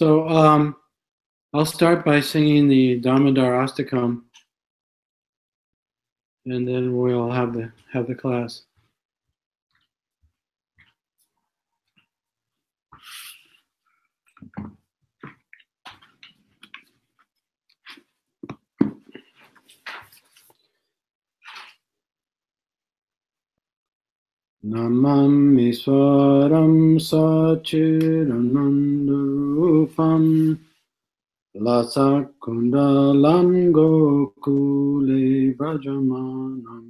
So I'll start by singing the Damodar Astakam, and then we'll have the class. Namami Swaram Sachiranandarupam Lasakundalam Gokule Brajamanam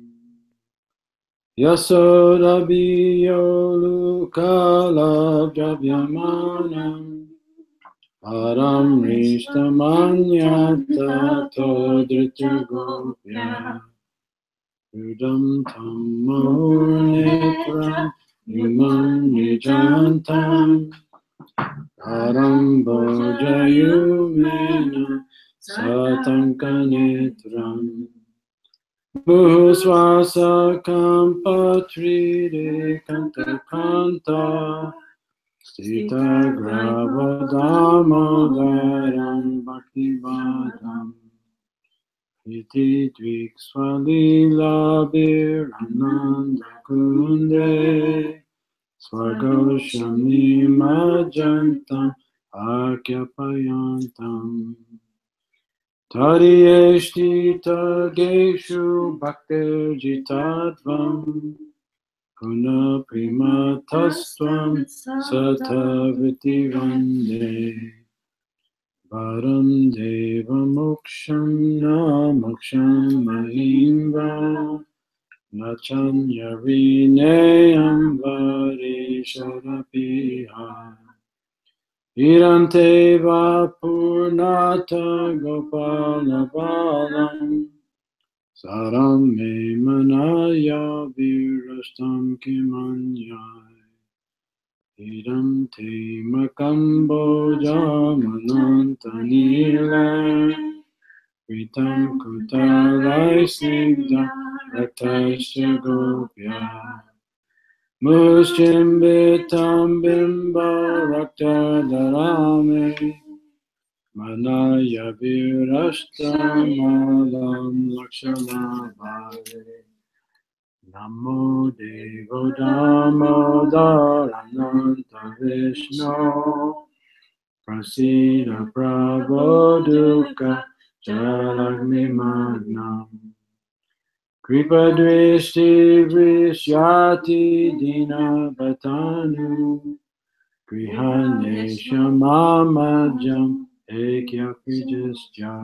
Yasodabiyolukala Javyamanam Param Rishtamanyata Todritra Gopya Udam Tammonetram Yumam Nijantam Param Bojayumena Satankanetram Bhusvasa Kampatrire Kanta Kanta Sita Gravadamodaram Bhaktivadam Iti Dviksvalila Birananda Kunde Swargoshami Majantam Akyapayantam Tadiyeshti Tageshu Bhaktir Jitadvam Puna Primatastvam Sataviti Vande Varam Deva Moksham Na Moksham Mahimva Nachanya Vinayam Varisharapiha Irante Vapurnata Gopala Balam Saram Me Manaya Virastam Kimanyai Idam Te Makamboja Manantanila Vitam Kutalai Snigdha Ratasya Gopya Muschimbitam Bimba Rakta Dharame Manaya Virashtamalam Lakshanavare Namo Devo Damodarananta Vishnu Prasida Prabodhuka Jalagni Magnam Kripa Dvishti Vishyati Dina Bhatanu Grihane Shamamajam Ekya Prijasya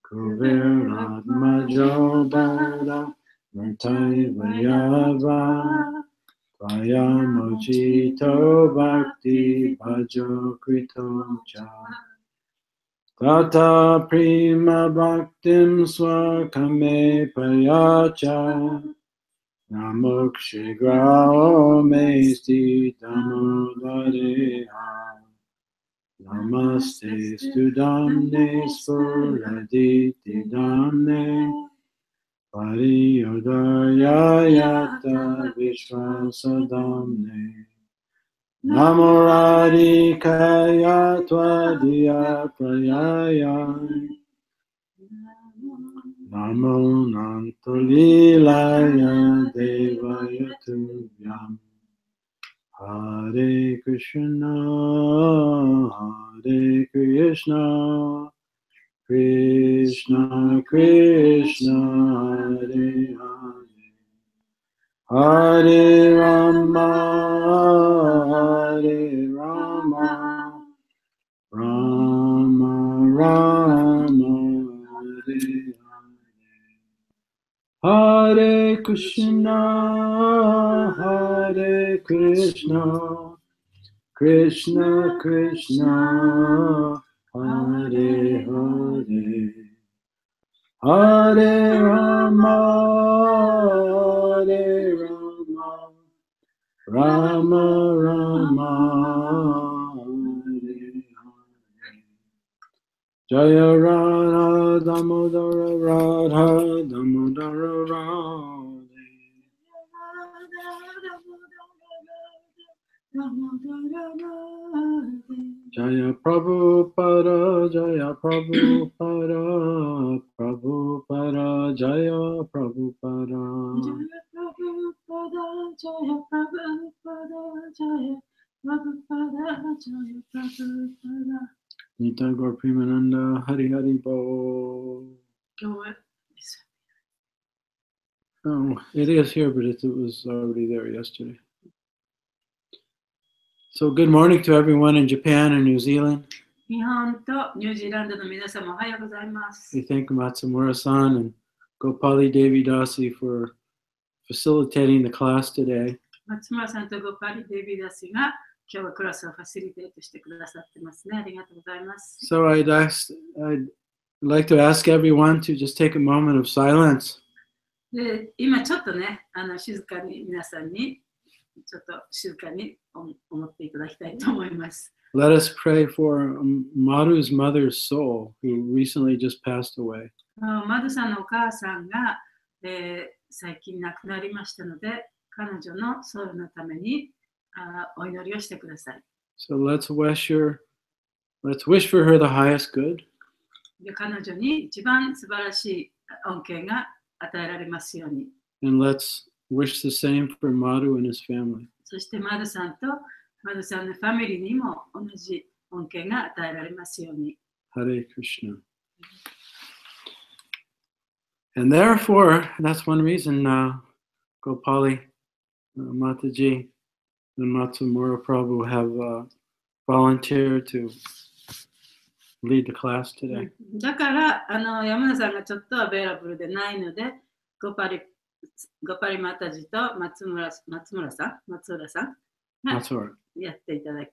Kuviratmajo Bada Murtai Vayava Vayamochito Bhakti Bhajo Krito Cha Tata Prima Bhaktim Swakame Payacha Namokshigrao Mesti Damodareha Namaste Studamne Spuraditi Damne Pariyodayayata Vishwasadamne Namoradikaya Tvadiya Prayayai Namo Nantolilaya Devaya Tubhyam Hare Krishna Krishna Krishna Hare Hare Hare Rama Rama Rama Hare Krishna Krishna Krishna Hare Hare Hare Rama Rama Rama Hare Hare Jaya Radha Damodara Radha Damodara Radhe Jaya Prabhupada, Jaya Prabhupada, Prabhupada, Jaya Prabhupada. Jaya Prabhupada, Jaya Prabhupada, Jaya Prabhupada, Jaya Prabhupada. Nita Gaur Premananda, Hari Hari Bo. Oh, it is here, but it was already there yesterday. So good morning to everyone in Japan and New Zealand. 日本とニュージーランドの皆様おはようございます。 We thank Matsumura-san and Gopali Devi Dasi for facilitating the class today. 松村さんとゴパリデビダシが今日はクラスをファシリテートしてくださってますね。ありがとうございます。 So I'd like to ask everyone to just take a moment of silence. で、今ちょっとね、静かに皆さんにちょっと静かに思っていただきたいと思います。Let us pray for Madhu's mother's soul, who recently just passed away. マドさんのお母さんが、最近亡くなりましたので、彼女のソウルのためにお祈りをしてください。So let's wish for her the highest good. で、彼女に一番素晴らしい恩恵が与えられますように。And let's wish the same for Madhu and his family. そしてマドさんとマドさんのファミリーにも同じ恩恵が与えられますように。Hare Krishna. And therefore, that's one reason Gopali, Mataji, and Matsumura Prabhu have volunteered to lead the class today. だから山田さんがちょっとアベラブルでないので、ゴパリマタジと松浦さんがやっていただき、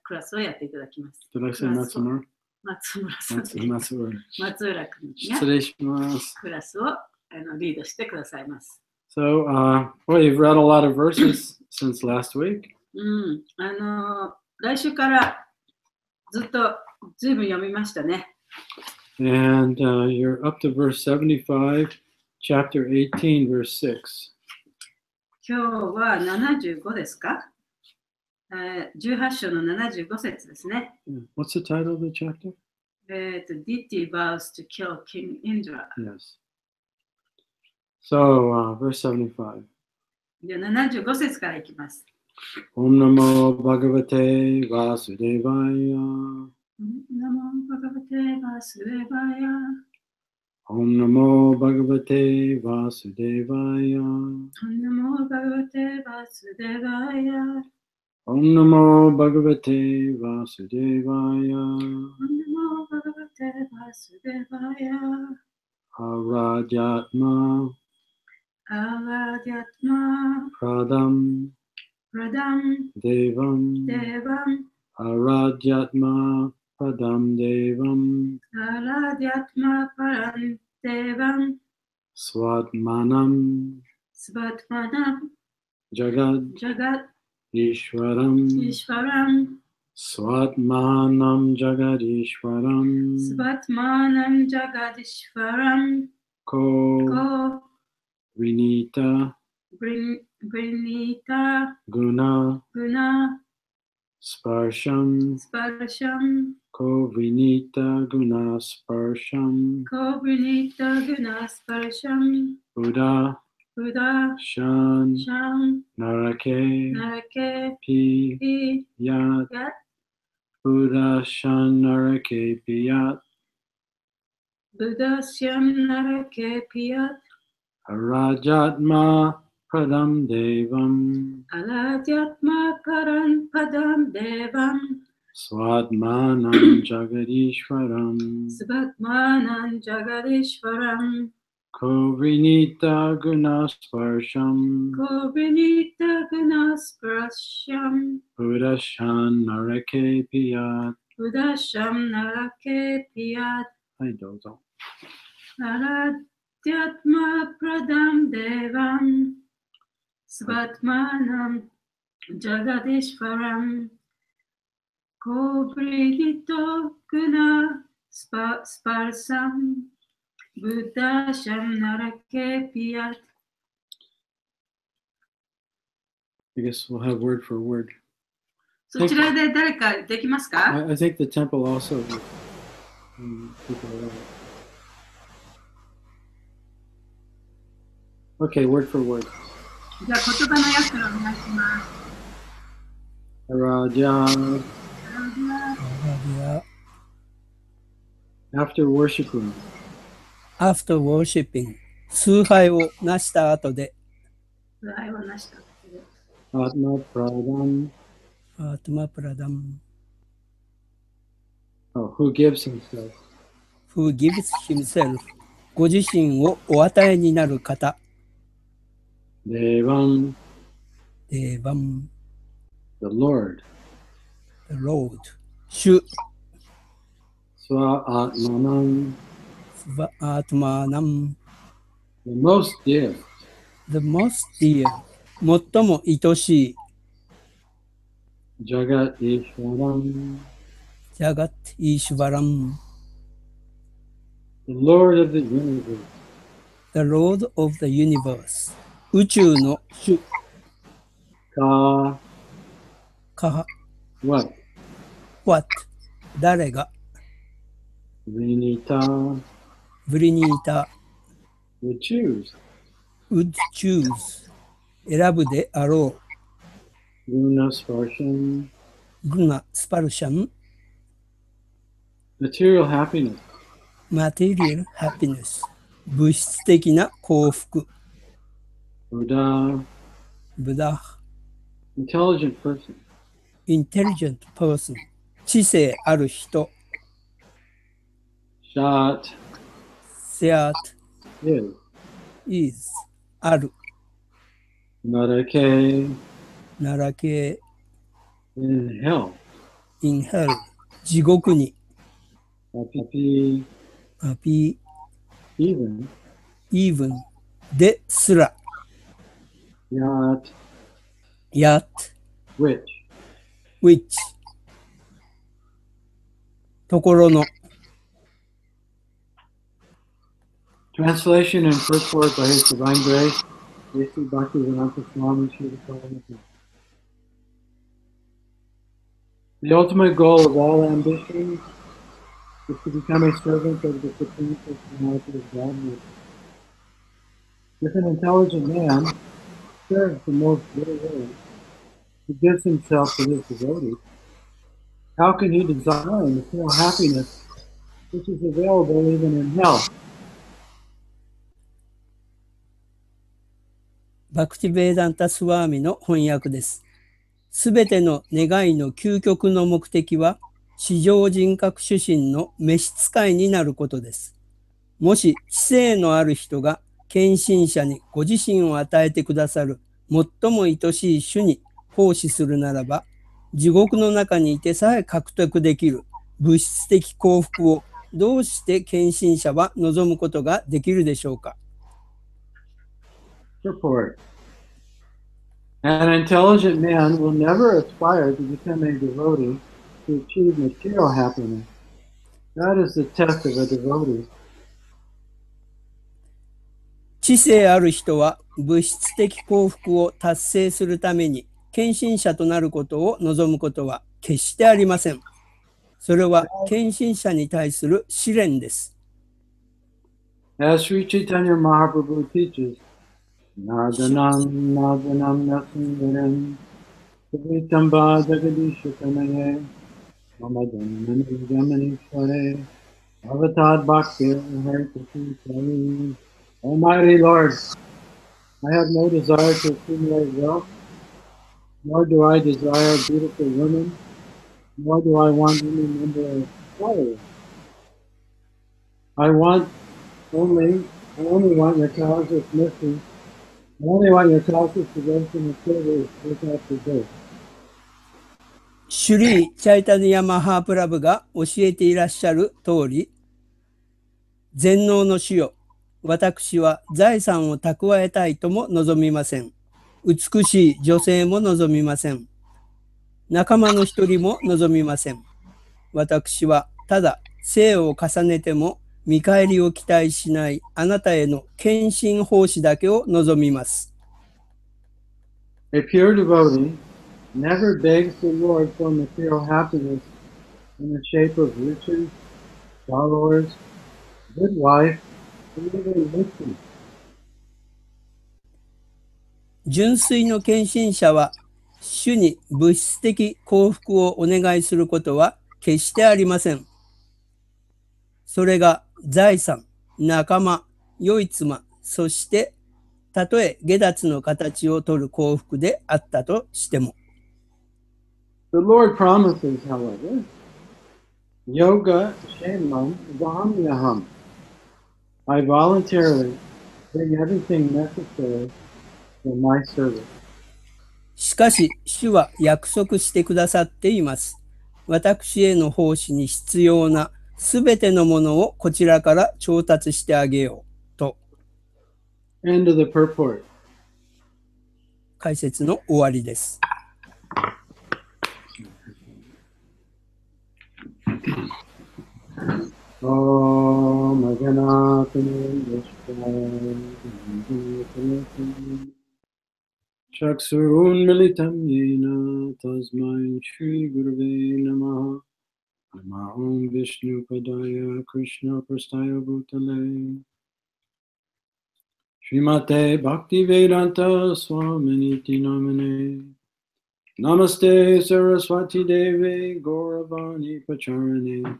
クラスをやっていただきます。Did I say Matsumura? 松浦さん。松浦君がクラスをリードしてくださいます。So, well, you've read a lot of verses since last week. 来週からずっとずいぶん読みましたね。And you're up to verse 75, chapter 18, verse 6. 今日は75ですか？18章の75節ですね。What's the title of the chapter? Diti vows to kill King Indra. Yes. So, verse 75. で、75節からいきます。Om Namo Bhagavate Vasudevaya. Namo Bhagavate Vasudevaya. Om Namo Bhagavate Vasudevaya. Om Namo Bhagavate Vasudevaya. Om Namo Bhagavate Vasudevaya. Om Namo Bhagavate Vasudevaya. Aradyatma. Aradyatma. Pradam. Devam. Aradyatma. Padam Devam. Aradyatma Param Devam. Svatmanam. Jagat. Ishwaram. Svatmanam Jagadishwaram. Ko. Vinita. Guna. Sparsham. Ko Vinita Guna Sparsham. Buddha. Shan. Narake. Pi. Yat. Buddha Shan Narake Piyat. Arajatma Pradam Devam. Svatmanam Jagadishwaram. Ko Vinita Guna Sparsham. Buddha Shan Narake Piyat. Hi, Dozo. Aradyatma Pradam Devam. Svatmanam Jagadishwaram. Ko Vinita Guna Sparsam. Buddha Sham Narake Piyat. I guess we'll have word for word. そちらで誰かできますか？ I think the temple also. Okay, word for word. じゃあ言葉の訳をお願いします。Raja, after worshiping, After worshiping 崇拝をなした後で崇拝をなした後で Atma Pradam, アートマプラダム who gives himself. Who gives himself ご自身をお与えになる方 Devam, デーバン the Lord. The Lord 主 Swa Atmanam, スワアートマナム the most dear. The most dear 最も愛しい Jagat Ishwaram, ジャガット・イーシュバラム the Lord of the universe. The Lord of the Universe 宇宙の主 Ka, か what? What 誰が Vinita, ブリニータ would choose. would choose 選ぶであろ Guna Sparshan, うグナ・スパルシャン material happiness. Material Happiness 物質的な幸福 Buddha, ブダ intelligent person. Intelligent Person 知性ある人 Shat, Seat is. is ある Narake, 奈良系 in hell. in hell 地獄に Happy, ハピ even. ー even ですら Yat, yet which. which ところの Translation and purport by His Divine Grace, J.C. Bhaktivedanta Swami Srila Prabhupada. The ultimate goal of all ambition is to become a servant of the Supreme Personality of Godhead. If an intelligent man serves the most good way, he gives himself to his devotee, how can he desire material happiness which is available even in hell? バクティベーダンタスワーミの翻訳です。すべての願いの究極の目的は、至上人格主神の召使いになることです。もし知性のある人が献身者にご自身を与えてくださる最も愛しい主に奉仕するならば、地獄の中にいてさえ獲得できる物質的幸福をどうして献身者は望むことができるでしょうか。Report. An intelligent man will never aspire to become a devotee to achieve material happiness. That is the test of a devotee. 知性ある人は物質的幸福を達成するために献身者となることを望むことは決してありません。それは献身者に対する試練です。As Sri Chaitanya Mahaprabhu teaches, Naganam Naganam Nasundaram Savitamba Jagadishakanaye Mamadamani Jamani Sware Avatad Bhakti Harikati Sari. Almighty Lord, I have no desire to accumulate wealth, nor do I desire beautiful women, nor do I want any number of followers. I only want your causeless mercy. I only want your causeless devotion and service without reserve. シュリー・チャイタニヤ・マハープラブが教えていらっしゃる通り、全能の主よ、私は財産を蓄えたいとも望みません。美しい女性も望みません。仲間の一人も望みません。私はただ生を重ねても見返りを期待しないあなたへの献身奉仕だけを望みます。A pure devotee never begs the Lord for material happiness in the shape of riches, followers, good wife, or even wisdom. 純粋の献身者は、主に物質的幸福をお願いすることは決してありません。それが財産、仲間、良い妻、そしてたとえ下脱の形をとる幸福であったとしても。The Lord promises, however, Yoga Shemam Vahamyaham. I voluntarily bring everything necessary for my service. しかし、主は約束してくださっています。私への奉仕に必要なすべてのものをこちらから調達してあげようと。End of the purport. 解説の終わりです。Chaksurun militam yena tasmai Shri Gurave Namaha. Namo Vishnu Padaya Krishna Prastaya Bhutale. Srimate Bhakti Vedanta Swaminiti Namane. Namaste Saraswati Deve Gauravani Pacharane.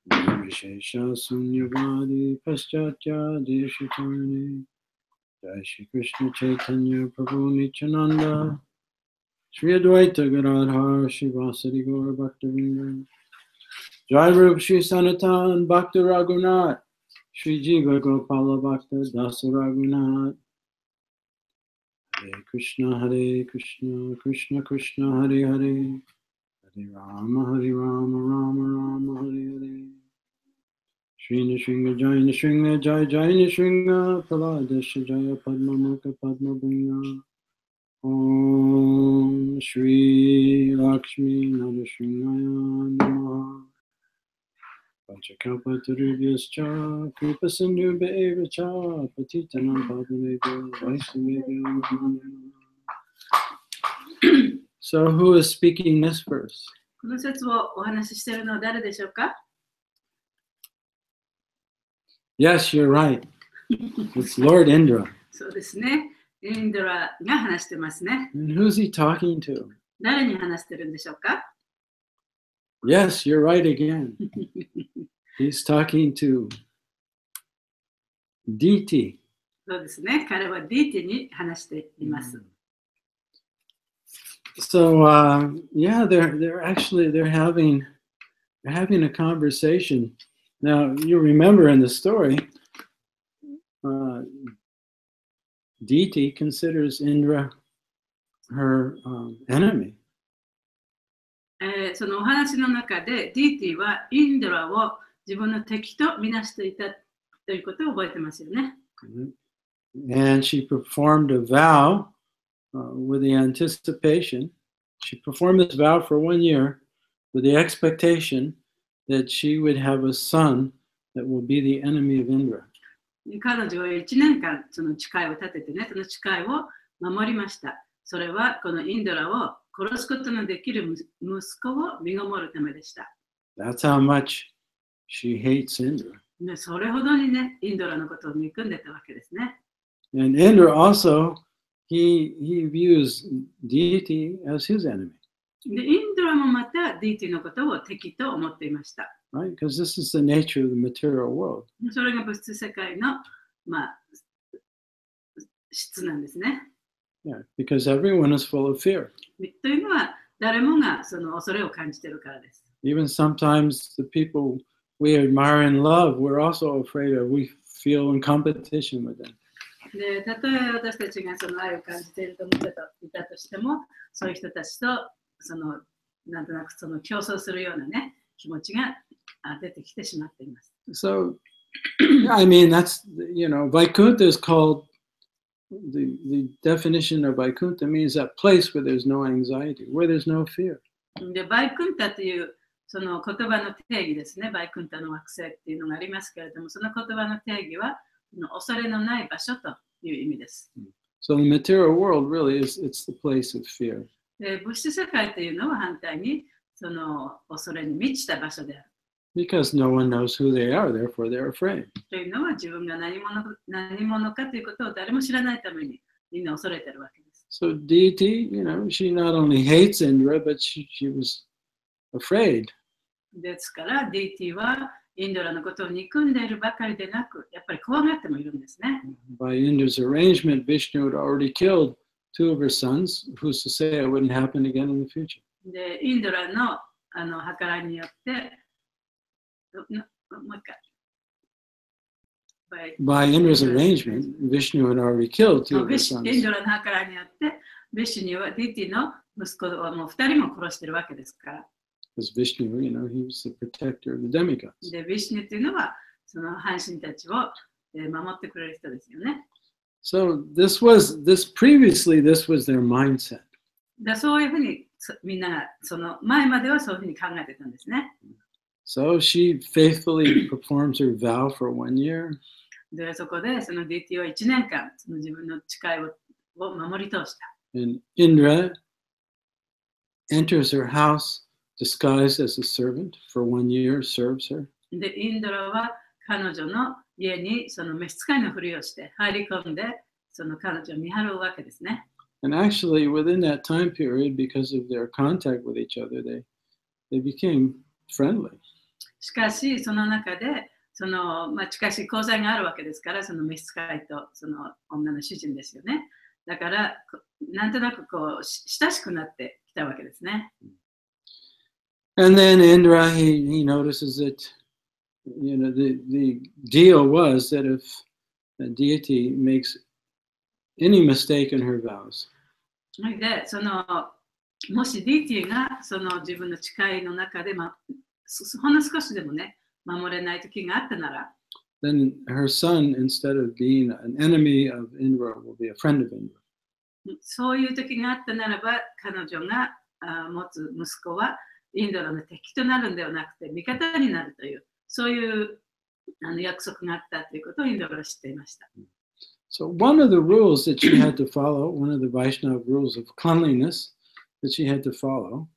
Vishesha Sunyavadi Paschatya Deshitarane. Jai Shri Krishna Chaitanya Prabhu Nityananda. Shri Advaita Gadadhar Shivasadi Gaur Bhaktivinoda. Jai Rup Shri Sanatan Bhakta Raghunath. Shri Jiva Gopala Bhakta Dasa Raghunath. Hare Krishna, Krishna Krishna, Hare Hare. Hare Rama, Rama Rama, Hare Hare. Shri Nishringa Jai Nishringa Jai Jai Nishringa Praladesha Jaya Padma Mukha Padma Bhunya. Om Shri Lakshmi Narashringaya Namaha. Panchakalpatarubhyascha Kripa Sindhu Be'evacha Patitanam Pavanebhyo Vaishnavebhyo Namo Namaha. So who is speaking this verse? この説をお話ししているのは誰でしょうか？ Yes, you're right. It's Lord Indra. そうですね。インドラが話してますね。And who's he talking to? 誰に話してるんでしょうか？ Yes, you're right again. He's talking to Diti. そうですね。彼は DT に話しています。So yeah, they're having a conversation. Now you remember in the story, Diti considers Indra her enemy. そのお話の中で DT はインドラを自分の敵とみなしていたということを覚えてますよね。And she performed a vow with the anticipation. She performed this vow for 1 year with the expectation that she would have a son that will be the enemy of Indra. 彼女は1年間その誓いを立ててね、その誓いを守りました。それはこのインドラを殺すことのできる息子を身ごもるためでした。That's how much she hates Indra. それほどにね、インドラのことを憎んでたわけですね。And Indra also, he views deity as his enemy. で、インドラもまた DT のことを敵と思っていました。Right? Because this is the nature of the material world. それが物質世界の、質なんですね。Yeah, because everyone is full of fear. というのは、誰もがその恐れを感じているからです。Even sometimes the people we admire and love, we're also afraid of. We feel in competition with them. で、たとえ私たちがその愛を感じていると思っていたとしても、そういう人たちとなんとなくその競争するようなね、気持ちが出てきてしまっています。So, I mean, that's, Vaikuntha is called, the definition of Vaikuntha means that place where there's no anxiety, where there's no fear. で、バイクンタというその言葉の定義ですね。バイクンタの惑星っていうのがありますけれども、その言葉の定義は恐れのない場所という意味です。So the material world really it's the place of fear. で、物質世界というのは反対にその恐れに満ちた場所である。Because no one knows who they are, therefore they're afraid. というのは自分が何者かということを誰も知らないためにみんな恐れているわけです。So deity, she not only hates Indra, but she was afraid. ですから、ディティはインドラのことを憎んでいるばかりでなく、やっぱり怖がってもいるんですね。By Indra's arrangement, Vishnu had already killed two of her sons. Who's to say it wouldn't happen again in the future? で、インドラの計らいによって、もう一回。By Indra's arrangement, Vishnu had already killed two of her イ sons. ンドラの計らいによって、ビシュニはディティの息子をもう2人も殺しているわけですから。Because Vishnu, he was the protector of the demigods. で、ビシュニというのは、その半神たちを守ってくれる人ですよね。So previously, this was their mindset. そういうふうにみんながその前まではそういうふうに考えてたんですね。So she faithfully performs her vow for 1 year. で、そこでそのディティは1年間その自分の誓いを守り通した。And Indra enters her house disguised as a servant for 1 year, serves her. で、インドラは彼女の家にその召使いのふりをして入り込んで、その彼女を見張るわけですね。And actually, within that time period, because of their contact with each other, they became friendly. しかし、その中で、近しい交際があるわけですから、その召使いとその女の主人ですよね。だから、なんとなくこう親しくなってきたわけですね。And then Indra, he notices that, the deal was that if a deity makes any mistake in her vows, で、もしディティがその自分の誓いの中で、ほんの少しでもね、守れない時があったなら、then her son, instead of being an enemy of Indra, will be a friend of Indra. そういう時があったならば、彼女が持つ息子はインドラの敵となるんではなくて、味方になるという、そういう約束があったということをインドラは知っていました。So one of the rules that she had to follow, one of the Vaishnava rules of cleanliness that she had to follow,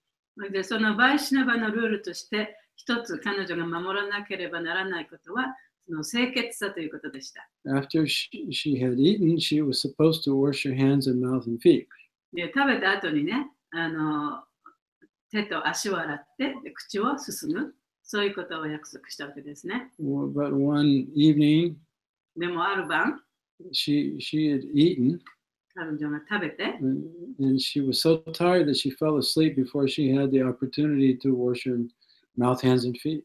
で、そのバイシナバのルールとして、一つ彼女が守らなければならないことは、その清潔さということでした。after she had eaten, she was supposed to wash her hands and mouth and feet. で、食べた後にね、手と足を洗ってで口をすすぐ、そういうことを約束したわけですね。But one evening, でもある晩、she had eaten, 彼女が食べて、and she was so tired that she fell asleep before she had the opportunity to wash her mouth, hands, and feet.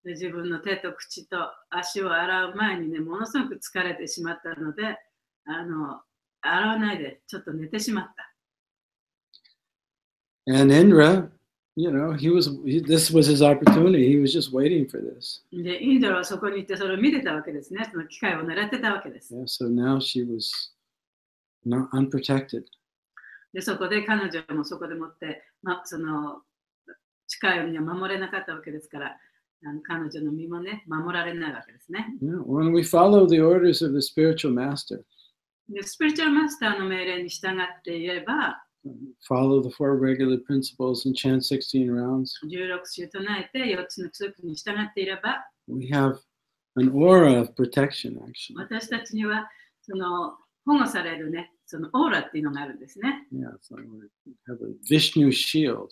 で自分の手と口と足を洗う前にね、ものすごく疲れてしまったので、洗わないでちょっと寝てしまった。And Indra, this was his opportunity. He was just waiting for this. で、インドラはそこに行ってそれを見てたわけですね。その機会を狙ってたわけです。Yeah, so now she was not unprotected. で、そこで彼女もそこでもって、その誓いには守れなかったわけですから、彼女の身もね、守られないわけですね。Yeah, when we follow the orders of the spiritual master, で、スピリチュアルマスターの命令に従っていれば、follow the 4 regular principles and chant 16 rounds, 16週唱えて4つの規則に従っていれば、we have an aura of protection, actually. 私たちにはその保護されるね、そのオーラっていうのがあるんですね。Yeah, it's like we have a Vishnu shield,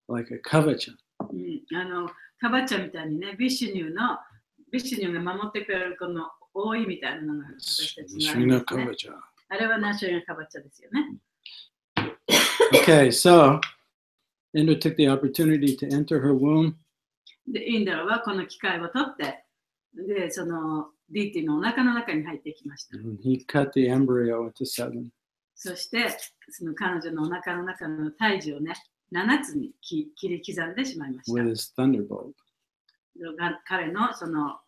like a kavacha. カバチャみたいにね、ビシュニューが守ってくれるこの覆いみたいなのが私たちにはありますね。あれはナシュナルカバチャですよね。Okay, so Indra took the opportunity to enter her womb. で、インドラはこの機会を取って、で、そのディティのお腹の中に入っていきました。He cut the embryo into 7. そして、その彼女のお腹の中の胎児をね、7つに切り刻んでしまいました。With his thunderbolt. 彼のその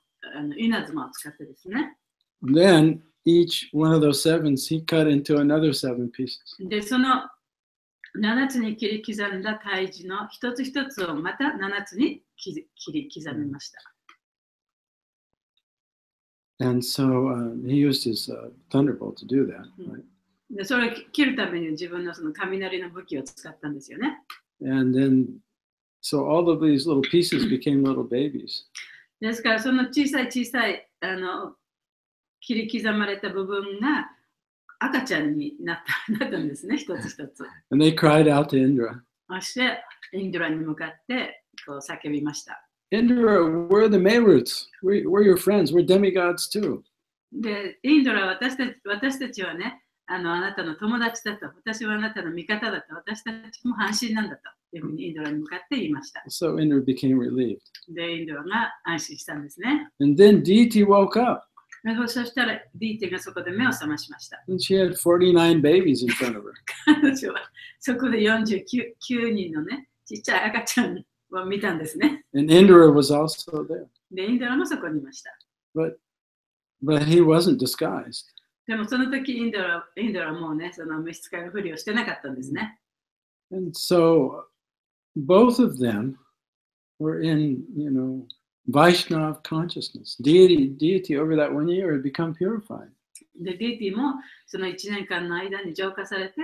稲妻を使ってですね。Then each one of those 7s he cut into another 7 pieces. で、その7つに切り刻んだ胎児の一つ一つをまた7つに切り刻みました。And so he used his thunderbolt to do that. Right? でそれを切るために自分のその雷の武器を使ったんですよね。And then, so all of these little pieces became little babies. ですからその小さい切り刻まれた部分が赤ちゃんになったんですね、一つ一つ。And they cried out to Indra. そしてインドラに向かってこう叫びました。Indra, we're the Mayruts. We're your friends. We're demigods too. で、インドラは私たちはね、あなたの友達だと、私はあなたの味方だと、私たちも半身なんだというふうにインドラに向かって言いました。So Indra became relieved. で、インドラが安心したんですね。And then Deity woke up. そしたらディーティがそこで目を覚ましました。And she had 49 babies in front of her. 彼女はそこで49人のね、ちっちゃい赤ちゃんを見たんですね。And Indra was also there. で、インドラもそこにいました。But he wasn't disguised. でもその時インドラはもうね、その召使いのふりをしてなかったんですね。And so both of them were in, Vaishnava consciousness. Deity over that 1 year had become purified. で、ディーティもその1年間の間に浄化されて、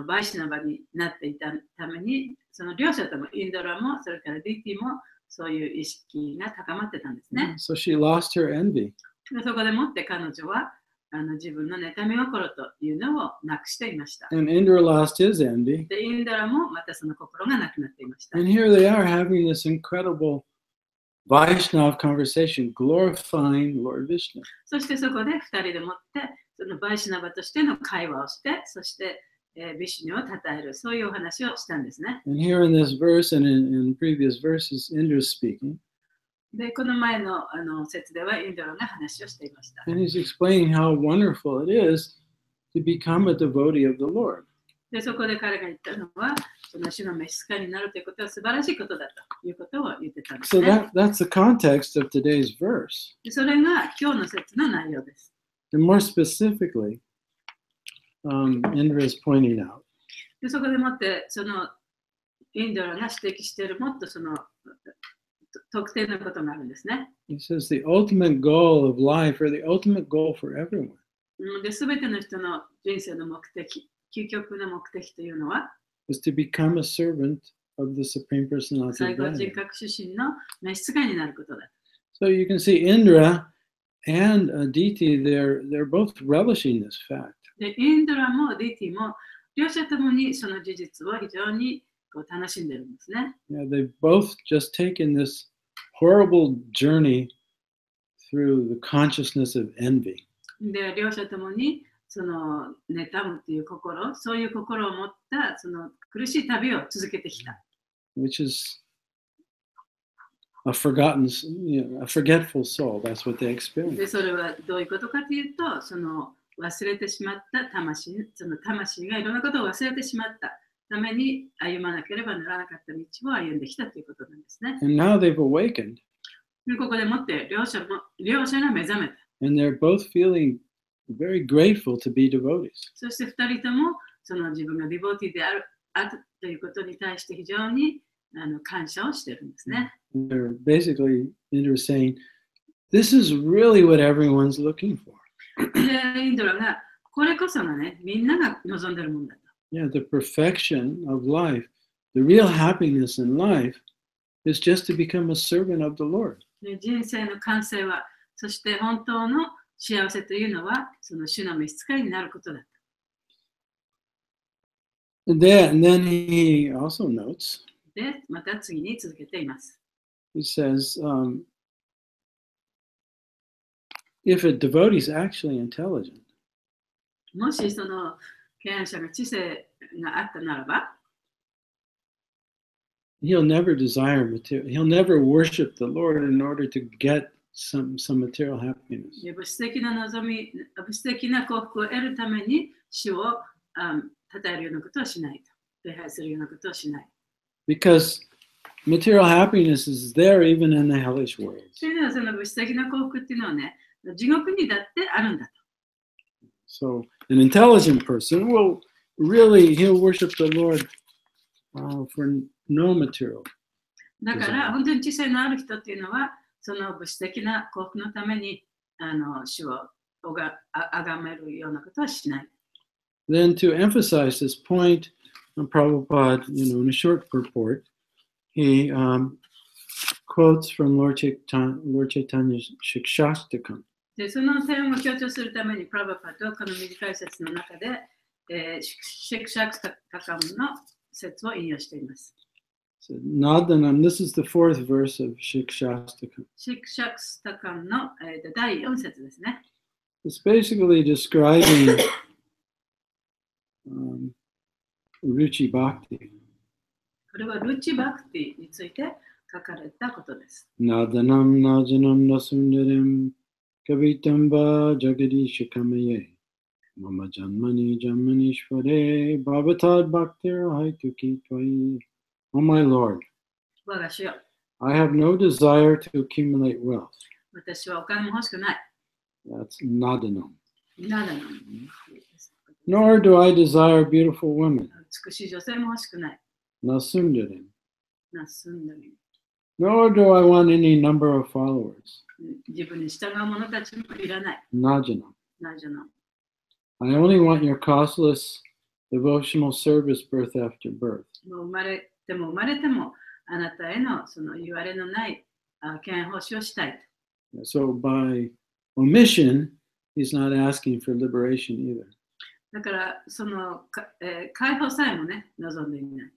バイシナバになっていたために、その両者ともインドラもそれからディーティもそういう意識が高まってたんですね。So she lost her envy. でそこでもって彼女は自分の妬み心というのをなくしていました。And Indra lost his envy. で、インドラもまたその心がなくなっていました。And here they are having this incredible Vaishnava conversation, glorifying Lord Vishnu. そしてそこで2人でもってそのバイシナバとしての会話をして、そしてビシュニを称える、そういうお話をしたんですね。And here in this verse and in previous verses, Indra is speaking. で、この前の説ではインドラが話をしていました。And he's explaining how wonderful it is to become a devotee of the Lord. で、そこで彼が言ったのは、その主の召使いになるということは素晴らしいことだということを言ってたんですね。So that's the context of today's verse. でそれが今日の説の内容です。And more specifically, Indra is pointing out でそこでもってそのインドラが指摘しているもっとその特定のことがあるんですね。he says the ultimate goal of life, or the ultimate goal for everyone, で、すべての人の人生の目的、究極の目的というのは、is to become a servant of the Supreme Personality 最 of 高人 Godhead. 格主神の召使いになることだ。So you can see Indra and Aditi, they're both relishing this fact. で、インドラもディティも両者ともにその事実を非常にこう楽しんでいるんですね。Yeah, they've both just taken this horrible journey through the consciousness of envy. で、両者ともにその妬むという心、そういう心を持ったその苦しい旅を続けてきた。Which is a forgetful soul. That's what they で、 experience. それはどういうことかというと、その忘れてしまった魂、その魂がいろんなことを忘れてしまったために歩まなければならなかった道を歩んできたということなんですね。And now they've awakened. で、ここでもって両者が目覚めた。And they're both feeling very grateful to be devotees. そして2人ともその自分がディボーティーであるということに対して非常に感謝をしているんですね。They're basically saying, this is really what everyone's looking for. で、インドラがこれこそがね、みんなが望んでいるものだと。Yeah, the perfection of life, the real happiness in life is just to become a servant of the Lord. で、人生の完成は、そして本当の幸せというのは、その主の召使いになることだと。And then he also notes, で、また次に続けています。he says, if a devotee is actually intelligent, もしその敬愛者が知性があったならば、he'll never desire material. He'll never worship the Lord in order to get some material happiness. 物質的な望み、物質的な幸福を得るために主を称えるようなことはしないと。礼拝するようなことはしない。Because material happiness is there even in the hellish world. というのはその物質的な幸福っていうのはね、地獄にだってあるんだと。So an intelligent person he'll worship the Lord for no material. だから本当に知性のある人っていうのは、その物質的な幸福のために主を崇めるようなことはしない。then to emphasize this point, Prabhupada, in a short purport, he quotes from Lord Chaitanya's Shikshastakam. でその点を強調するために、プラバパとこの短い説の中で、シェクシャクタカムの説を引用しています。So, Nadanam, this is the fourth verse of Shikshastakam. シェクシャクタカムの、第4節ですね。It's basically describing Ruchi Bhakti. これはルチバクティについて書かれたことです。Nadanam najanam nasundarim kavitamba jagadishakamaye mama janmani janmanishvare bhavatad bhaktir haituki tvai. Oh my Lord, 我が主よ、 I have no desire to accumulate wealth. 私はお金も欲しくない。 That's nadanam. なだな。 Nor do I desire beautiful women. 美しい女性も欲しくない。 Nasundarim. なすんだり。 Nor do I want any number of followers. 自分に従う者たちもいらない。 Najanam. なじゃな。 I only want your costless devotional service birth after birth. もう生まれてもあなたへのその言われのない権奉仕をしたい。 So by omission, he's not asking for liberation either. だからその解放さえもね、望んでいない。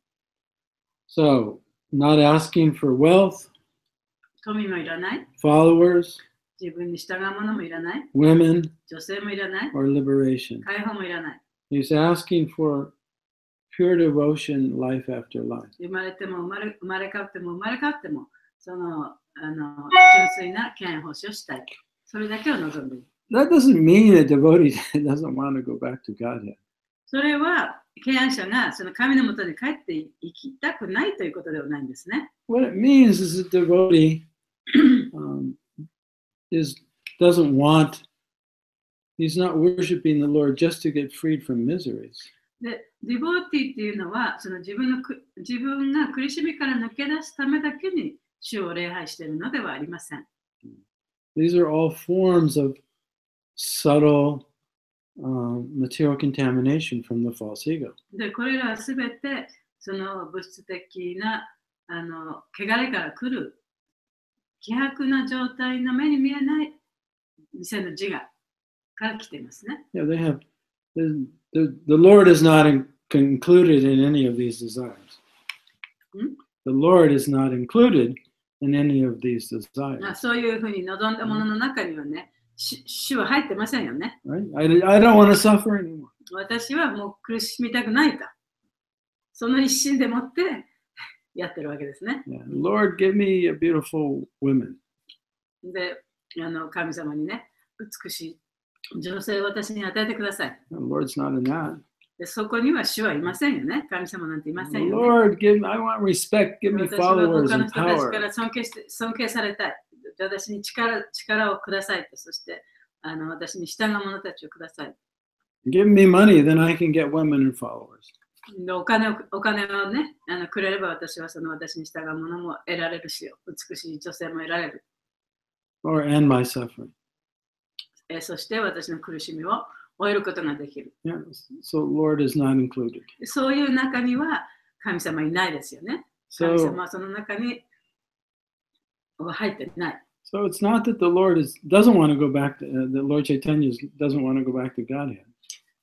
So not asking for wealth, 富もいらない。 followers, 自分に従う者もいらない。 women, 女性もいらない。 or liberation. 解放もいらない。 He's asking for pure devotion life after life. 生まれても生まれ変わってもその純粋な権奉仕をしたい。それだけを望んでいる。 That doesn't mean a devotee doesn't want to go back to Godhead. それは敬愛者がその神のもとに帰っていきたくないということではないんですね。 What it means is a devotee doesn't want, he's not worshiping the Lord just to get freed from miseries. で、ディボーティっていうのはその自分が苦しみから抜け出すためだけに主を礼拝しているのではありません。 These are all forms of subtle material contamination from the false ego. で、これらはすべてその物質的な汚れから来る希薄な状態の目に見えない偽の自我から来ていますね。Yeah, they have the Lord is not included in any of these desires. The Lord is not included in any of these desires. そういうふうに望んだものの中にはね、主は入ってませんよね。Right? I don't want to suffer anymore. 私はもう苦しみたくないか。その一心でもってやってるわけですね。Yeah. Lord, give me a beautiful woman. で、神様にね、美しい女性を私に与えてください。The Lord's not in that. でそこには主はいませんよね。神様なんていませんよね。 Lord, I want respect. Give me 私は followers 他の and 人たちか power. ら尊敬されたい。私に力をくださいと。そして私に従う者たちをください。 Give me money, then I can get women and followers. でお金をね、くれれば私はその私に従う者も得られるし、美しい女性も得られる。 Or end my suffering. そして私の苦しみを終えることができる。 Yeah. So Lord is not included. そういう中には神様いないですよね。神様はその中に入ってない。 So it's not that the Lord doesn't want to go back to, the Lord Chaitanya doesn't want to go back to Godhead.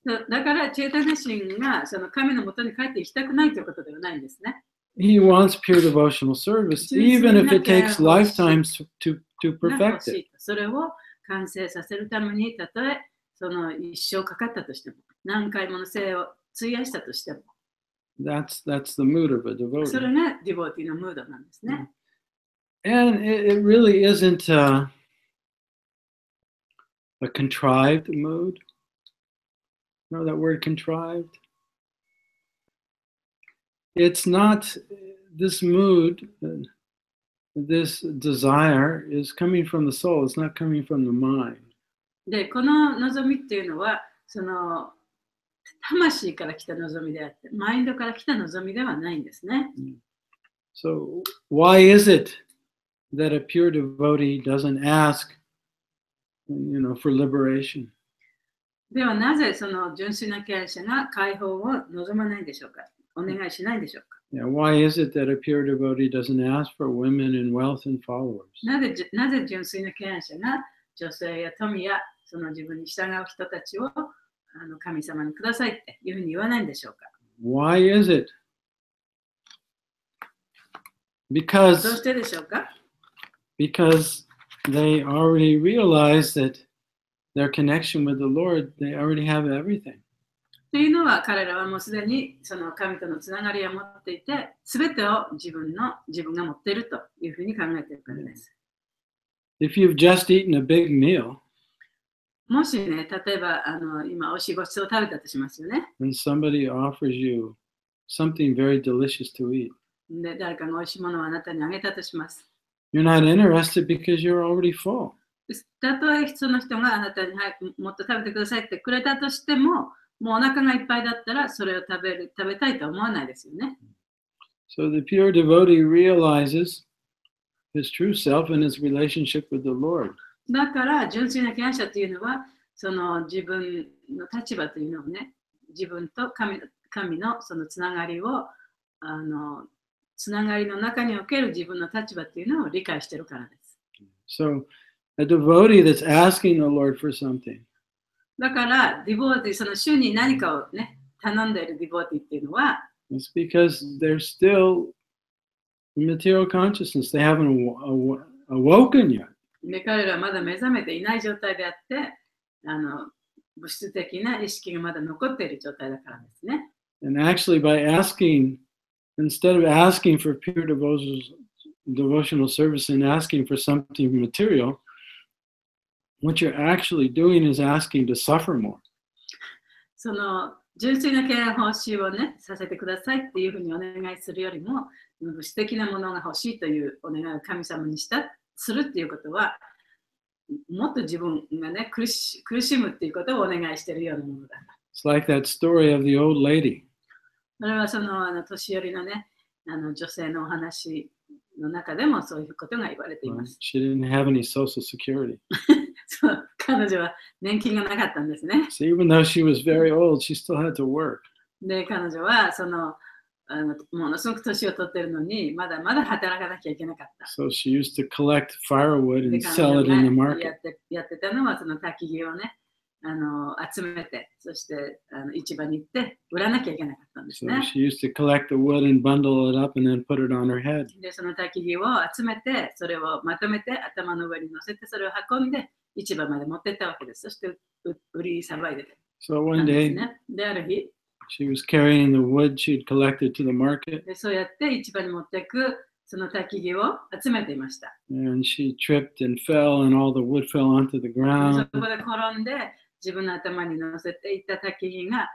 だから、チェータナ神がその神のもとに帰っていきたくないということではないんですね。He wants pure devotional service, even if it takes lifetimes to perfect it. それを完成させるために、たとえその一生かかったとしても、何回もの生を費やしたとしても、That's the mood of a それ devotee. がディボーティのムードなんですね。And it really isn't a contrived mood. You know that word contrived? It's not, this mood, this desire is coming from the soul. It's not coming from the mind. で、この望みっていうのは、その魂から来た望みであって、マインドから来た望みではないんですね。So why is it that a pure devotee doesn't ask, for liberation? ではなぜその純粋な敬愛者が解放を望まないんでしょうか。お願いしないんでしょうか。Yeah, why is it that a pure devotee doesn't ask for women and wealth and followers? なぜ純粋な敬愛者が女性や富やその自分に従う人たちを神様にくださいっていうふうに言わないんでしょうか。Why is it? どう Because してでしょうか。 they already realize that their connection with the Lord, they already have everything. というのは彼らはもうすでにその神とのつながりを持っていて、すべてを自分が持っているというふうに考えているからです。If you've just eaten a big meal もしね、例えば今おいしいごちそうを食べたとしますよね。and somebody offers you something very delicious to eat, で、誰かがおいしいものをあなたにあげたとします。you're not interested because you're already full. たとえその人があなたに、はい、もっと食べてくださいってくれたとしても、もうお腹がいっぱいだったらそれを食べたいとは思わないですよね。So the pure devotee realizes his true self and his relationship with the Lord. だから純粋な敬愛者というのは、その自分の立場というのをね、自分と神のそのつながりをつながりの中における自分の立場というのを理解しているからです。So a devotee that's asking the Lord for something, だからディボーティ、その主に何かをね、頼んでいるディボーティっていうのは、it's because they're still in material consciousness. They haven't awoken yet. で彼らはまだ目覚めていない状態であって、物質的な意識がまだ残っている状態だからですね。And actually, by asking, instead of asking for pure devotional service and asking for something material, what you're actually doing is asking to suffer more. その純粋な敬愛報酬をね、させてくださいっていうふうにお願いするよりも、物質的なものが欲しいというお願いを神様にするっていうことは、もっと自分がね、苦しむっていうことをお願いしているようなものだ。It's like that story of the old lady. それはその年寄りのね、女性のお話の中でもそういうことが言われています。She didn't have any social security. そう彼女は年金がなかったんですね。So even though she was very old, she still had to work. で、彼女はものすごく年を取っているのに、まだまだ働かなきゃいけなかった。So she used to collect firewood and sell it in the market. やってたのはその焚き木をね、集めて、そして市場に行って売らなきゃいけなかったんですね。So she used to collect the wood and bundle it up and then put it on her head. で、その焚き木を集めて、それをまとめて頭の上に乗せて、それを運んで市場まで持ってったわけです。そして売りさばいでて。So one day, で、ある日、she was carrying the wood she'd collected to the market. でそうやって市場に持っていくその焚き木を集めていました。And she tripped and fell and all the wood fell onto the そ ground. こで転んで自分の頭に乗せていった焚き木が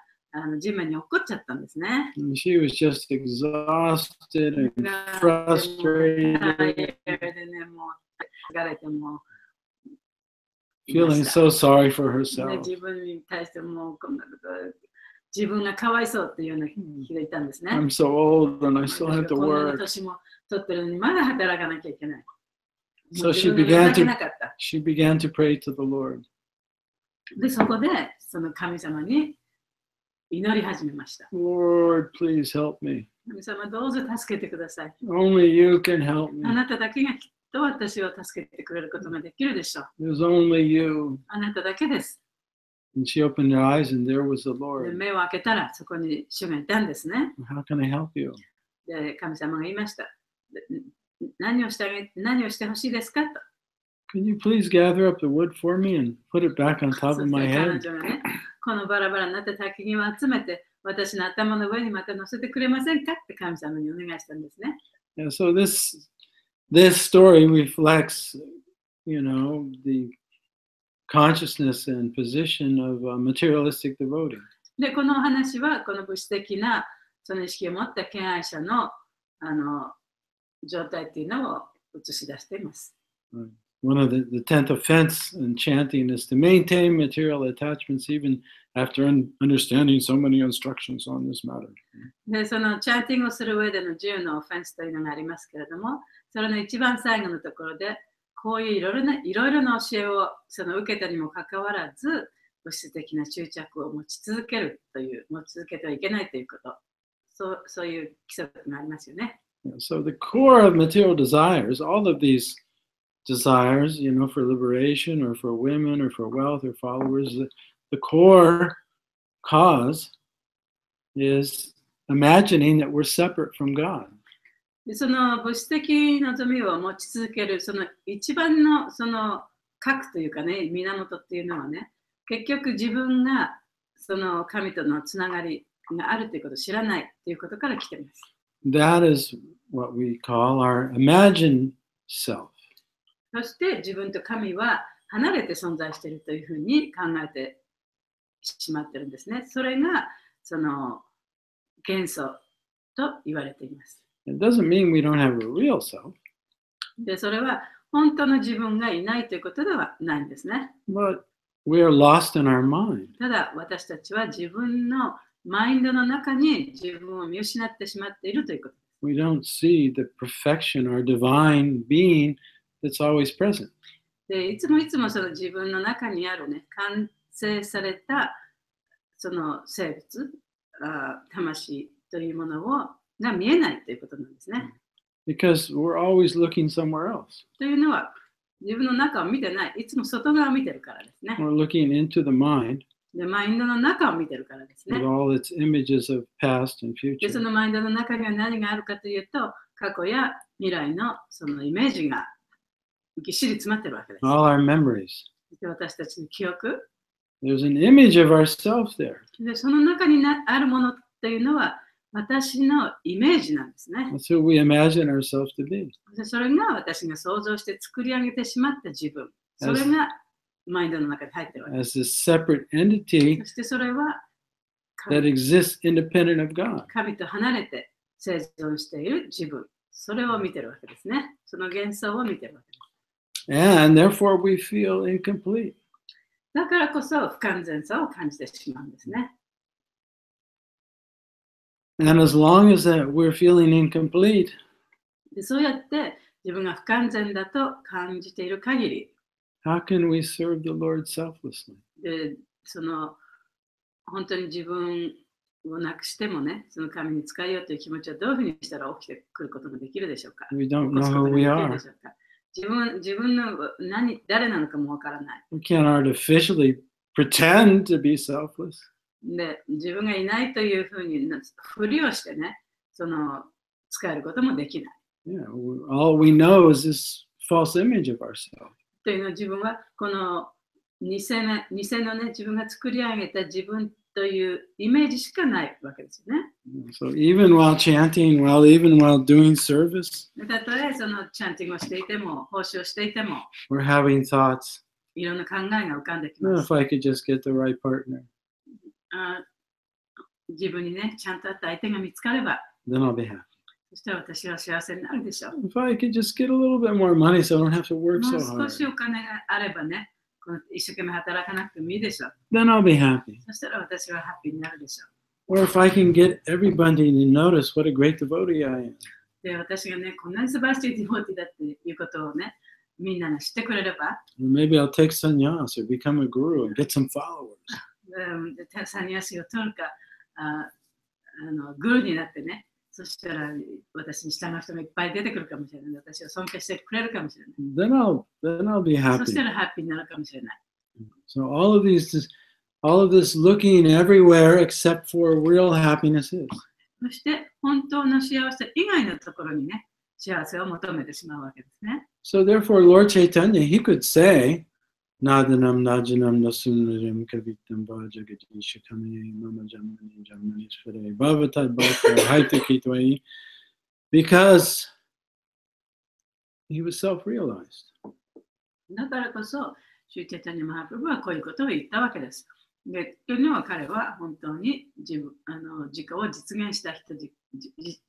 地面に落っこっちゃったんですね。And she was just exhausted and frustrated, でね、もう疲れても feeling so sorry for で herself. 自分に対してもうこんなこと自分がかわいそうっていうような気がいたんですね。I'm so old and I still have to こんなに work. 年も取ってるのにまだ働かなきゃいけない。So she 自分が began 情け to なかった。 she began to pray to the Lord. で、そこでその神様に祈り始めました。 Lord, please help me. 神様どうぞ助けてください。 Only you can help あ me. なただけがきっと私を助けてくれることができるでしょう。 There's only you. あなただけです。 And she opened her eyes and there was the で Lord. 目を開けたらそこに主がいたんですね。 How can I help you? で、神様が言いました。何をしてほしいですかと。 Can you please gather up the wood for me and put it back on そ top し of my て彼 head? 女がね、このバラバラになった焚き木を集めて、私の頭の上にまた乗せてくれませんかって神様にお願いしたんですね。And so this story reflects, the consciousness and position of a materialistic devotee. で、このお話は、この物質的なその意識を持った敬愛者の状態っていうのを映し出しています。One of the 10th offense in chanting is to maintain material attachments even after understanding so many instructions on this matter. で、そのチャンティングをする上での10のオフェンスというのがありますけれども、それの一番最後のところで、こういういろいろな教えを受けたにもかかわらず、物質的な執着を持ち続けてはいけないということ、そういう規則がありますよね。So the core of material desires, all of these desires, for liberation or for women or for wealth or followers, the core cause is imagining that we're separate from God. でその物質的望みを持ち続けるその一番のその核というかね、源っていうのはね、結局自分がその神とのつながりがあるということを知らないということから来ています。That is what we call our imagined self. そして自分と神は離れて存在しているというふうに考えてしまっているんですね。それがその元素と言われています。It doesn't mean we don't have a real self. で、それは本当の自分がいないということではないんですね。But we are lost in our mind. ただ私たちは自分のマインドの中に自分を見失ってしまっているということです。We don't see the perfection, our divine being that's always present. で、いつもその自分の中にあるね、完成されたその生物、魂というものが見えないということなんですね。Because we're always looking somewhere else. というのは、自分の中を見てない、いつも外側を見てるからですね。We're looking into the mind で、マインドの中を見てるからですね。 with all its images of past and で、そ future. のマインドの中には何があるかというと、過去や未来のそのイメージがぎっしり詰まってるわけです。All our memories. で、私たちの記憶。There's an image of ourselves there. で、その中にあるものというのは、私のイメージなんですね。That's who we imagine ourselves to be. で、それが私が想像して作り上げてしまった自分。それがマインドの中に入ってるわけです。As a separate entity そしてそれは that exists independent of God. 神と離れて生存している自分。それを見てるわけですね。その幻想を見てるわけです。And therefore we feel incomplete. だからこそ不完全さを感じてしまうんですね。And as long as that we're feeling incomplete, で、そうやって自分が不完全だと感じている限り、how can we serve the Lord selflessly? で、その本当に自分をなくしてもね、その神に仕えようという気持ちはどういうふうにしたら起きてくることができるでしょうか。 We don't 起こす know こと who が we できるで are. しょうか。自分の誰なのかもわからない。We can't artificially pretend to be selfless. で、自分がいないというふうにふりをしてね、その使えることもできない。Yeah, all we know is this false image of ourselves. というのは自分はこの偽のね、自分が作り上げた自分というイメージしかないわけですよね。So even while chanting, even while doing service, たとえそのチャンティングをしていても、奉仕をしていても、we're having thoughts. いろんな考えが浮かんでき Oh, ます。 if I could just get the right partner, 自分にね、ちゃんとあった相手が見つかれば、 then I'll be happy. そしたら私は幸せになるでしょう。 If I could just get a little bit more money so I don't have to work も so う少し hard, お金があればね、一生懸命働かなくてもいいでしょう。 then I'll be happy. そしたら私はハッピーになるでしょう。 Or if I can get everybody to notice what a great devotee I am. で、私がね、こんなに素晴らしいディボーティだっていうことをね、みんなが知ってくれれば、 Or maybe I'll take sannyas or become a guru and get some followers. サニヤシを取るか、グルになってね、そしたら私に従う人がいっぱい出てくるかもしれない。私を尊敬してくれるかもしれない。 Then I'll be そした happy. らハッピーになるかもしれない。 So all of this looking everywhere except for real happiness is. そして本当の幸せ以外のところにね、幸せを求めてしまうわけですね。 So therefore, Lord Chaitanya, he could say, Nadanam Najanam Nasundarim Kavitam Vajagadishakamye Mama Jamani Jamanishvare Bhavatad Bhakta Haitakitwai, because he was self-realized. だからこそ、シューチェタニマハプルはこういうことを言ったわけです。で、というのは彼は本当に自己を実現した人、自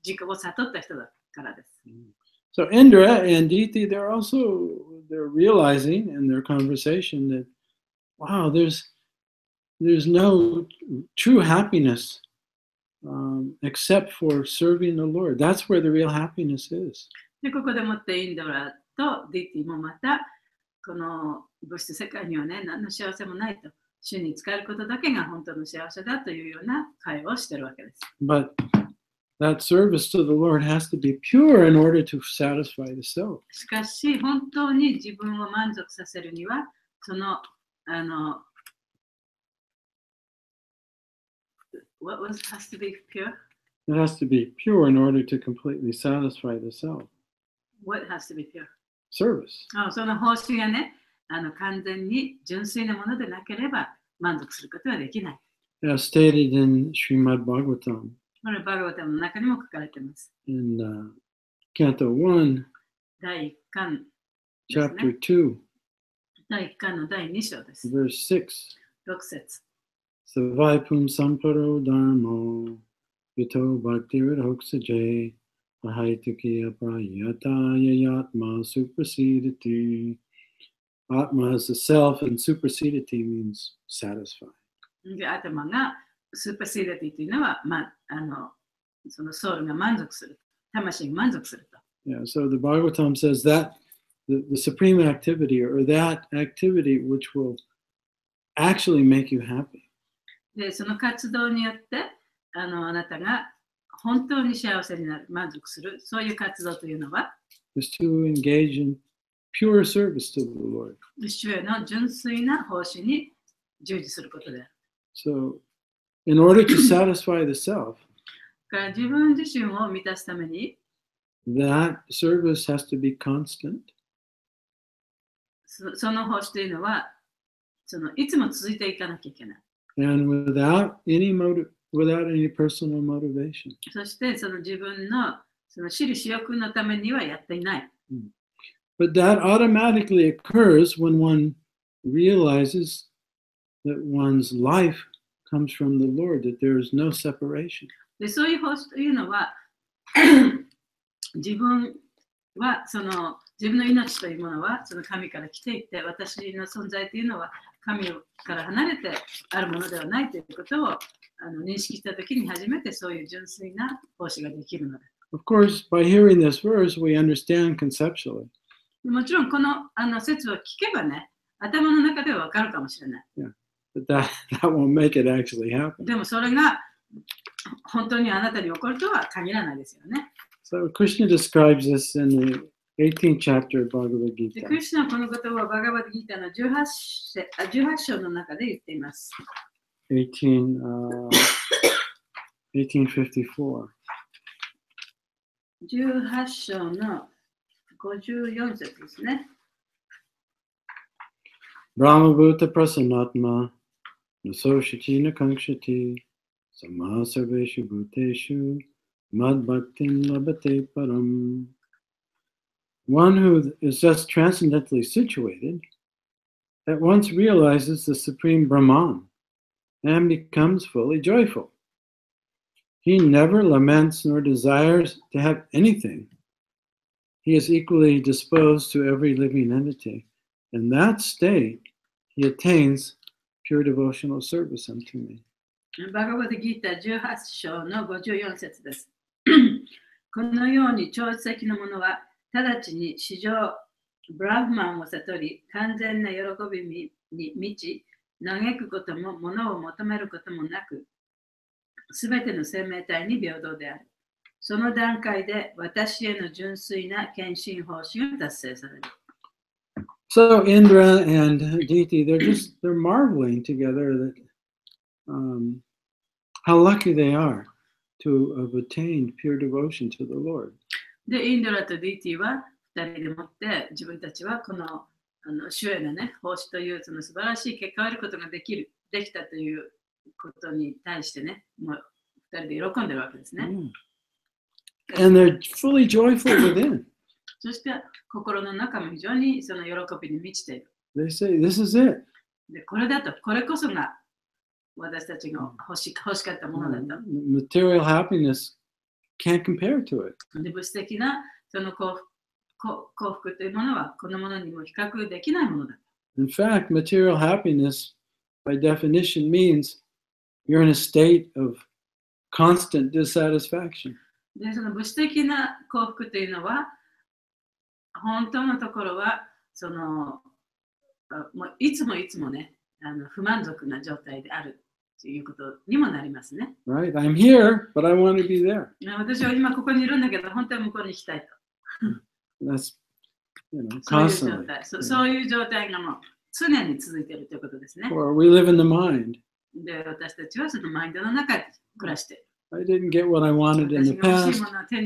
己を悟った人だからです。So Indra and Diti, they're realizing in their conversation that, wow, there's no true happiness except for serving the Lord. That's where the real happiness is. で、ここでもってインドラとディティもまた、この物質世界にはね、何の幸せもないと主に使えることだけが本当の幸せだというような会話をしているわけです。But that service to the Lord has to be pure in order to satisfy the self. しかし、本当に自分を満足させるには、what has to be pure? It has to be pure in order to completely satisfy the self. What has to be pure? Service. その奉仕がね、完全に純粋なものでなければ満足することはできない。As stated in Srimad Bhagavatam. これ、バガバタムの中にも書かれています。In Canto 1, 第1巻、Chapter 2, 第1巻の第2章です。verse 6. 6節。Savaipum samparo dharmo vito bhaktirit hoksaje ahaituki aprayata yayatma suprasiditi. Atma is the self and suprasiditi means satisfied. で、頭がスーパーシーダティというのは、そのソウルが満足する。魂が満足すると。Yeah, so the Bhagavatam says that the supreme activity or that activity which will actually make you happy. で、その活動によって、あなたが本当に幸せになる、満足する、そういう活動というのは、is to engage in pure service to the Lord. 主への純粋な奉仕に従事することである。So, in order to satisfy the self, から自分自身を満たすために、that service has to be constant. その奉仕というのは、いつも続いていかなきゃいけない。And without any personal motivation. そして自分の私利私欲のためにはやっていない。But that automatically occurs when one realizes that one's life comes from the Lord, that there is no separation. で、そういう奉仕というのは、自分は自分の命というものは神から来ていて、私の存在というのは神から離れてあるものではないということを認識したときに初めてそういう純粋な奉仕ができるのです。Of course, by hearing this verse, we understand conceptually. もちろんこの説を聞けばね、頭の中ではわかるかもしれない。Yeah. But that won't make it actually happen. でもそれが本当にあなたに起こるとは限らないですよね。So Krishna describes this in the 18th chapter of Bhagavad で Gita. クリシュナはこのことをバガバッドギータの18章の中で言っています。1854. 18章の54節ですね。Brahmabhuta prasanatma nasoshati nakankshati sama sarveshu bhuteshu mad bhaktin labhate param. One who is just transcendently situated at once realizes the supreme Brahman and becomes fully joyful. He never laments nor desires to have anything. He is equally disposed to every living entity. In that state, he attains pure devotional service unto me. バガバッドギータ18章の54節です。このように超越的なものは直ちに至上ブラフマンを悟り、完全な喜びに満ち、嘆くことも物を求めることもなく、すべての生命体に平等である。その段階で私への純粋な献身方針を達成される。So Indra and Diti, they're marveling together that how lucky they are to have attained pure devotion to the Lord. で、インドラとディティは2人でもって自分たちはこの主へのね、奉仕というその素晴らしい結果を得ることができたということに対してね、もう2人で喜んでるわけですね。And they're fully joyful within. そして心の中も非常にその喜びに満ちている。They say, this is it. で、これこそが私たちが欲しかったものだと。Material happiness can't compare to it. で、物質的なその幸福というものはこのものにも比較できないものだ。In fact, material happiness, by definition, means you're in a state of constant dissatisfaction. で、その物質的な幸福というのは、本当のところは、もういつもね、不満足な状態であるということにもなりますね。Right? I'm here, but I want to be there. 私は今ここにいるんだけど、本当は向こうに行きたいと。That's, you know, そういう状 constantly. 態、そういう状態がもう常に続いているということですね。 Or we live in the mind. で、私たちはそのマインドの中で暮らしている。I didn't get what I wanted in 私 the が欲しい past, ものを手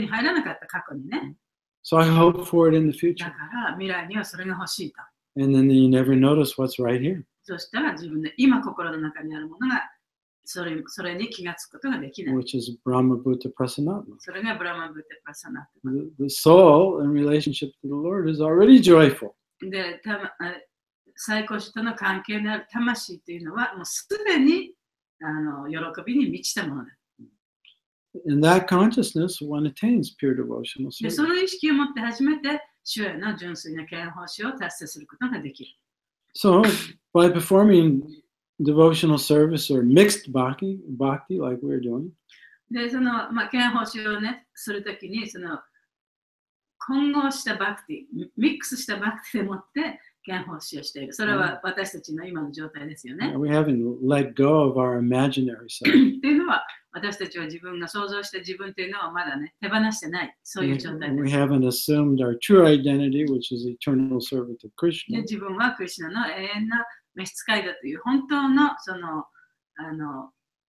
に入らなかった過去にね。so I hope for it in the だ future. から未来にはそれが欲しいと。 And then you never notice what's right here. そしたら自分で今心の中にあるものがそれに気がつくことができない。 Which is Brahma Bhuta Prasanatma. それがブラマブーテプラサナ。 The soul in relationship to the Lord is already joyful. で、最高主との関係のある魂というのはもうすでに喜びに満ちたものだ。 In that consciousness, one attains pure devotional で、 service. その意識を持って初めて主への純粋な敬奉仕を達成することができる。 So, by performing devotional service or mixed bhakti like we're doing, で、その、敬奉仕をね、するときに、その混合したバクティ、ミックスしたバクティでもって敬奉仕をしている。それは私たちの今の状態ですよね。 we haven't let go of our imaginary self. っていうのは、私たちは自分が想像した自分というのはまだね、手放してない、そういう状態で We す。 haven't assumed our true identity, which is eternal servant of で Krishna. 自分はクリシュナの永遠な召使いだという本当のその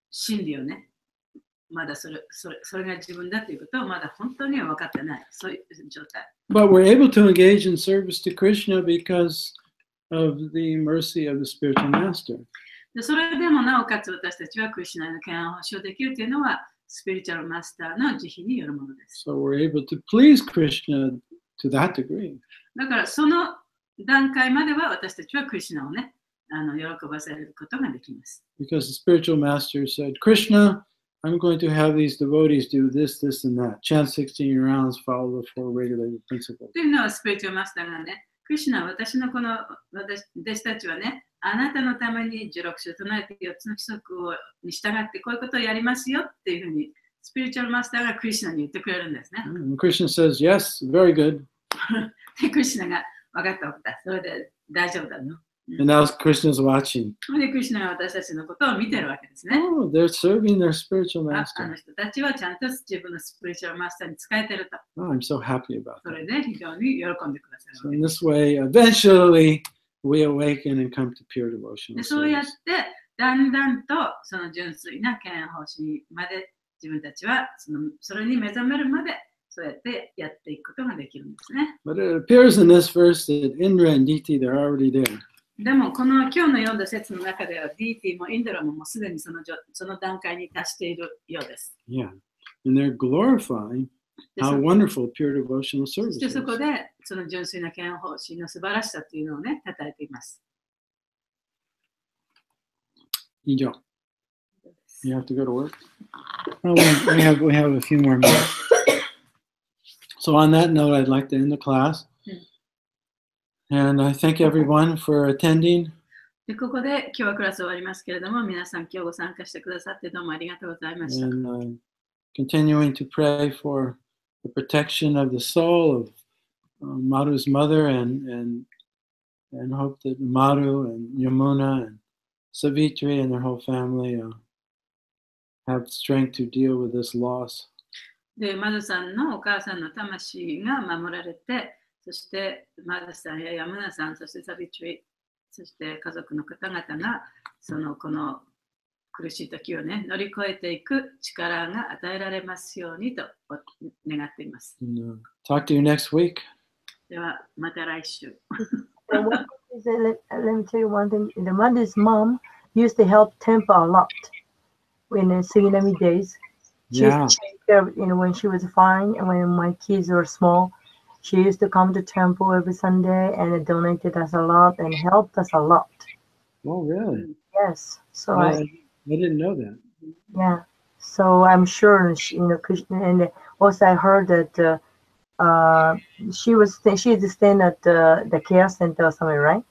真理をね、まだそれが自分だということをまだ本当には分かってない、そういう状態。 But we're able to engage in service to Krishna because of the mercy of the spiritual master. でそれでもなおかつ私たちはクリシュナへの敬愛をしようできるというのはスピリチュアルマスターの慈悲によるものです。 So we're able to please Krishna to that degree. だからその段階までは私たちはクリシュナをね、喜ばせることができます。 Because the spiritual master said, Krishna, I'm going to have these devotees do this, this, and that. Chant 16 rounds, follow the four regulated principles. というのはスピリチュアルマスターがね、クリシュナは私のこの弟子たちはね、あなたのために16種唱えて4つの規則に従ってこういうことをやりますよっていうふうにスピリチュアルマスターがクリシュナに言ってくれるんですね。And Krishna says, yes, very good. で、クリシュナが分かった分かった。それで大丈夫だの。And now Krishna's watching. それでクリシュナが私たちのことを見てるわけですね。Oh, they're serving their spiritual あ master. の人たちはちゃんと自分のスピリチュアルマスターに使えてると。 Oh, I'm so happy about そ that. れで非常に喜んでくださ So る in わけです。 this way, eventually, we awaken and come to pure devotional でそうやっ service. てだんだんとその純粋な敬愛しまで自分たちはそれに目覚めるまでそうやってやっていくことができるんですね。 But it appears in this verse that Indra and Diti, they're already there. でもこの今日の読んだ説の中では DT もインドラももうすでにその段階に達しているようです。 Yeah. And they're glorifying で how そ wonderful pure devotional そ service してそ is. こでその純粋な敬愛の素晴らしさというのをね、称えています。 You have to go to work? Oh, we have a few more minutes. So on that note, I'd like to end the class. And I thank everyone for attending. でここで今日はクラス終わりますけれども、皆さん今日ご参加してくださってどうもありがとうございました。 And continuing to pray for the protection of the soul of Madhu's mother and hope that Madhu and Yamuna and Savitri and their whole family have strength to deal with this loss. で、マドさんのお母さんの魂が守られて、そしてマドさんやヤムナさん、そしてサビトリ、そして家族の方々がこの苦しい時をね、乗り越えていく力が与えられますようにと願っています。 And, talk to you next week. では、また来週。 Let me tell you one thing. The mother's mom used to help temple a lot in the Suriname days. She Yeah. used to take care of, when she was fine and when my kids were small. She used to come to temple every Sunday and donated us a lot and helped us a lot. Oh, really? Yes. So I didn't know that. yeah. So I'm sure Krishna, and also I heard that she's staying at the care center or something, right?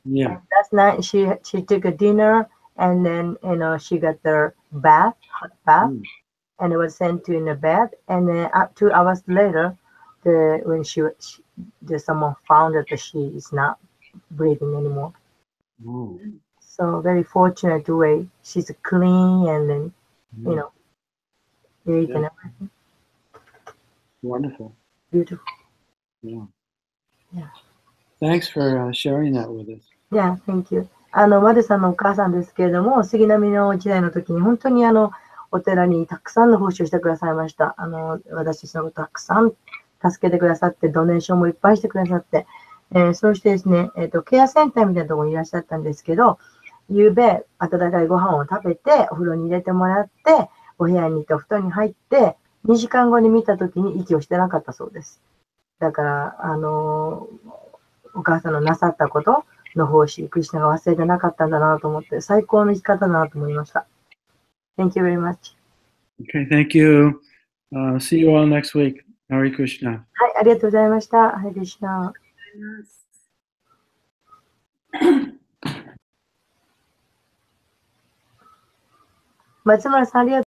Yeah. And last night she took a dinner and then she got the hot bath, and it was sent to in a bed. And then 2 hours later, when someone found that she is not breathing anymore. Oh, So very fortunate way. She's clean and then, you know, great and everything. wonderful. Beautiful. Yeah. Yeah. Thanks for sharing that with us. Yeah, thank you.マルさんのお母さんですけれども、杉並の時代の時に本当にお寺にたくさんの奉仕をしてくださいました。私たちのことたくさん助けてくださって、ドネーションもいっぱいしてくださって、そうしてですね、ケアセンターみたいなところにいらっしゃったんですけど、夕べ、温かいご飯を食べて、お風呂に入れてもらって、お部屋に行ってお布団に入って、2時間後に見た時に息をしてなかったそうです。だから、お母さんのなさったことの奉仕、クリスナが忘れてなかったんだなと思って、最高の生き方だなと思いました。Thank you very much. Okay, thank you. See you all next week. Hare Krishna. はい、ありがとうございました。ハレクリシナ。松村さん、ありがとう。